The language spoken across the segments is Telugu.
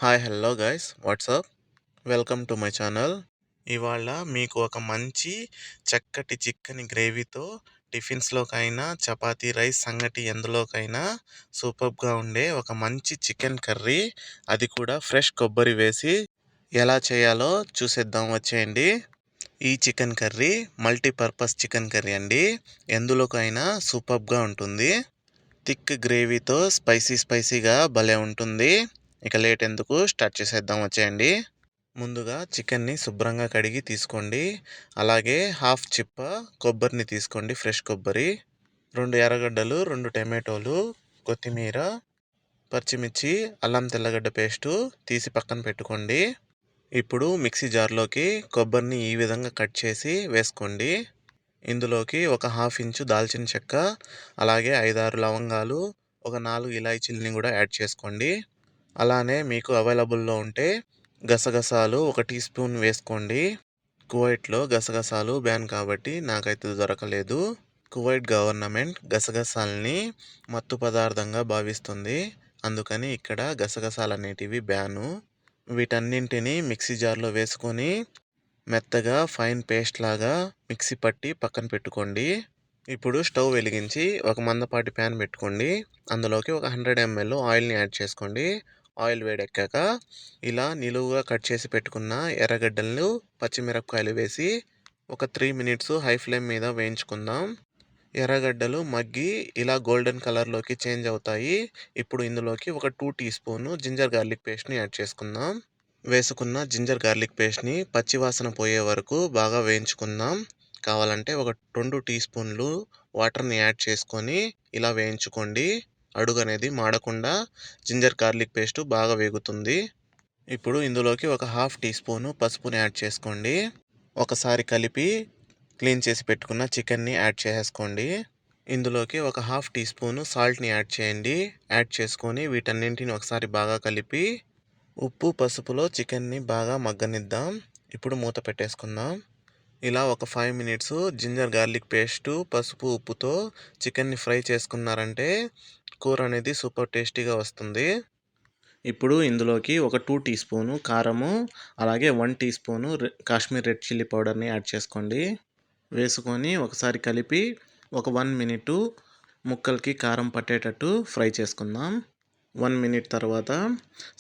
Hi hello guys WhatsApp welcome to my channel. ఇవాళ మీకు ఒక మంచి చక్కటి చిక్కని గ్రేవీతో టిఫిన్స్లోకైనా చపాతీ రైస్ సంగటి ఎందులోకైనా సూపర్గా ఉండే ఒక మంచి చికెన్ కర్రీ, అది కూడా ఫ్రెష్ కొబ్బరి వేసి ఎలా చేయాలో చూసేద్దాం వచ్చేయండి. ఈ chicken curry multipurpose chicken curry అండి. ఎందులోకైనా సూపర్గా ఉంటుంది. థిక్ గ్రేవీతో స్పైసీగా భలే ఉంటుంది. ఇక లేట్ ఎందుకు, స్టార్ట్ చేసేద్దాం వచ్చేయండి. ముందుగా చికెన్ని శుభ్రంగా కడిగి తీసుకోండి. అలాగే హాఫ్ చిప్ప కొబ్బరిని తీసుకోండి, ఫ్రెష్ కొబ్బరి, 2 ఎర్రగడ్డలు, 2 టమాటోలు, కొత్తిమీర, పచ్చిమిర్చి, అల్లం తెల్లగడ్డ పేస్టు తీసి పక్కన పెట్టుకోండి. ఇప్పుడు మిక్సీ జార్లోకి కొబ్బరిని ఈ విధంగా కట్ చేసి వేసుకోండి. ఇందులోకి ఒక హాఫ్ ఇంచు దాల్చిన చెక్క, అలాగే 5-6 లవంగాలు, ఒక 4 ఇలాచీలని కూడా యాడ్ చేసుకోండి. అలానే మీకు అవైలబుల్లో ఉంటే గసగసాలు 1 టీ స్పూన్ వేసుకోండి. కువైట్లో గసగసాలు బ్యాన్ కాబట్టి నాకైతే దొరకలేదు. కువైట్ గవర్నమెంట్ గసగసాలని మత్తు పదార్థంగా భావిస్తుంది, అందుకని ఇక్కడ గసగసాలు అనేటివి బ్యాను. వీటన్నింటినీ మిక్సీ జార్లో వేసుకొని మెత్తగా ఫైన్ పేస్ట్ లాగా మిక్సీ పట్టి పక్కన పెట్టుకోండి. ఇప్పుడు స్టవ్ వెలిగించి ఒక మందపాటి ప్యాన్ పెట్టుకోండి. అందులోకి ఒక 100 ml ఆయిల్ని యాడ్ చేసుకోండి. ఆయిల్ వేడెక్కాక ఇలా నిలువుగా కట్ చేసి పెట్టుకున్న ఎర్రగడ్డలను, పచ్చిమిరపకాయలు వేసి ఒక 3 మినిట్స్ హై ఫ్లేమ్ మీద వేయించుకుందాం. ఎర్రగడ్డలు మగ్గి ఇలా గోల్డెన్ కలర్లోకి చేంజ్ అవుతాయి. ఇప్పుడు ఇందులోకి ఒక 2 టీ స్పూన్ జింజర్ గార్లిక్ పేస్ట్ని యాడ్ చేసుకుందాం. వేసుకున్న జింజర్ గార్లిక్ పేస్ట్ని పచ్చివాసన పోయే వరకు బాగా వేయించుకుందాం. కావాలంటే ఒక 2 టీ స్పూన్లు వాటర్ని యాడ్ చేసుకొని ఇలా వేయించుకోండి. అడుగు అనేది మాడకుండా జింజర్ గార్లిక్ పేస్ట్ బాగా వేగుతుంది. ఇప్పుడు ఇందులోకి ఒక హాఫ్ టీ స్పూను పసుపుని యాడ్ చేసుకోండి. ఒకసారి కలిపి క్లీన్ చేసి పెట్టుకున్న చికెన్ని యాడ్ చేసుకోండి. ఇందులోకి ఒక హాఫ్ టీ స్పూను సాల్ట్ని యాడ్ చేయండి. యాడ్ చేసుకొని వీటన్నింటిని ఒకసారి బాగా కలిపి ఉప్పు పసుపులో చికెన్ని బాగా మగ్గనిద్దాం. ఇప్పుడు మూత పెట్టేసుకుందాం. ఇలా ఒక 5 మినిట్స్ జింజర్ గార్లిక్ పేస్టు, పసుపు, ఉప్పుతో చికెన్ని ఫ్రై చేసుకున్నారంటే కూర అనేది సూపర్ టేస్టీగా వస్తుంది. ఇప్పుడు ఇందులోకి ఒక 2 టీ స్పూను కారము, అలాగే 1 teaspoon Kashmir red chilli పౌడర్ని యాడ్ చేసుకోండి. వేసుకొని ఒకసారి కలిపి ఒక 1 మినిట్ ముక్కలకి కారం పట్టేటట్టు ఫ్రై చేసుకుందాం. 1 మినిట్ తర్వాత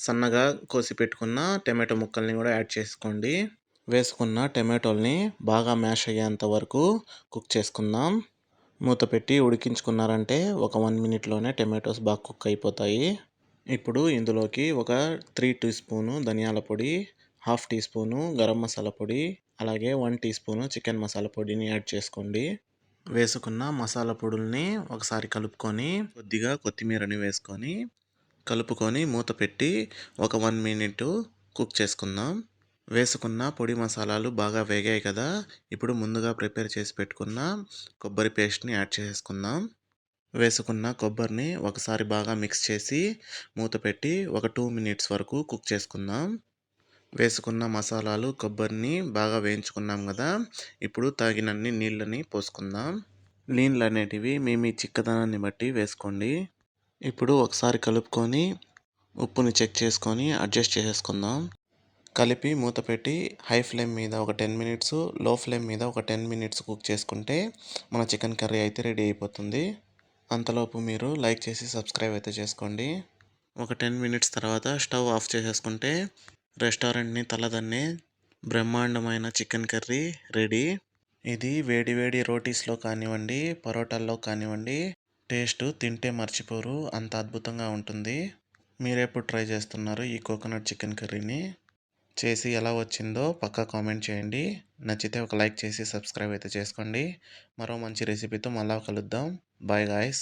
సన్నగా కోసి పెట్టుకున్న టమాటో ముక్కల్ని కూడా యాడ్ చేసుకోండి. వేసుకున్న టమాటోల్ని బాగా మ్యాష్ అయ్యేంత వరకు కుక్ చేసుకుందాం. మూత పెట్టి ఉడికించుకున్నారంటే ఒక 1 మినిట్లోనే టమాటోస్ బాగా కుక్ అయిపోతాయి. ఇప్పుడు ఇందులోకి ఒక 3 టీ స్పూను ధనియాల పొడి, half teaspoon garam masala పొడి, అలాగే 1 టీ స్పూను చికెన్ మసాలా పొడిని యాడ్ చేసుకోండి. వేసుకున్న మసాలా పొడుల్ని ఒకసారి కలుపుకొని కొద్దిగా కొత్తిమీరని వేసుకొని కలుపుకొని మూత పెట్టి ఒక 1 మినిట్ కుక్ చేసుకుందాం. వేసుకున్న పొడి మసాలాలు బాగా వేగాయి కదా, ఇప్పుడు ముందుగా ప్రిపేర్ చేసి పెట్టుకున్న కొబ్బరి పేస్ట్ని యాడ్ చేసుకుందాం. వేసుకున్న కొబ్బరిని ఒకసారి బాగా మిక్స్ చేసి మూత పెట్టి ఒక 2 మినిట్స్ వరకు కుక్ చేసుకుందాం. వేసుకున్న మసాలాలు కొబ్బరిని బాగా వేయించుకున్నాం కదా, ఇప్పుడు తగినన్ని నీళ్ళని పోసుకుందాం. నీళ్ళు అనేటివి మీ చిక్కదనాన్ని బట్టి వేసుకోండి. ఇప్పుడు ఒకసారి కలుపుకొని ఉప్పుని చెక్ చేసుకొని అడ్జస్ట్ చేసేసుకుందాం. కలిపి మూత పెట్టి హై ఫ్లేమ్ మీద ఒక 10 మినిట్స్, లో ఫ్లేమ్ మీద ఒక 10 మినిట్స్ కుక్ చేసుకుంటే మన చికెన్ కర్రీ అయితే రెడీ అయిపోతుంది. అంతలోపు మీరు లైక్ చేసి సబ్స్క్రైబ్ అయితే చేసుకోండి. ఒక 10 మినిట్స్ తర్వాత స్టవ్ ఆఫ్ చేసేసుకుంటే రెస్టారెంట్ని తలదన్నే బ్రహ్మాండమైన చికెన్ కర్రీ రెడీ. ఇది వేడి వేడి రోటీస్లో కానివ్వండి, పరోటాల్లో కానివ్వండి, టేస్ట్ తింటే మర్చిపోరు, అంత అద్భుతంగా ఉంటుంది. మీరెప్పుడు ట్రై చేస్తున్నారు ఈ కోకోనట్ చికెన్ కర్రీని? చేసి ఎలా వచ్చిందో పక్కా కామెంట్ చేయండి. నచ్చితే ఒక లైక్ చేసి సబ్స్క్రైబ్ అయితే చేసుకోండి. మరో మంచి రెసిపీతో మళ్ళా కలుద్దాం. Bye guys.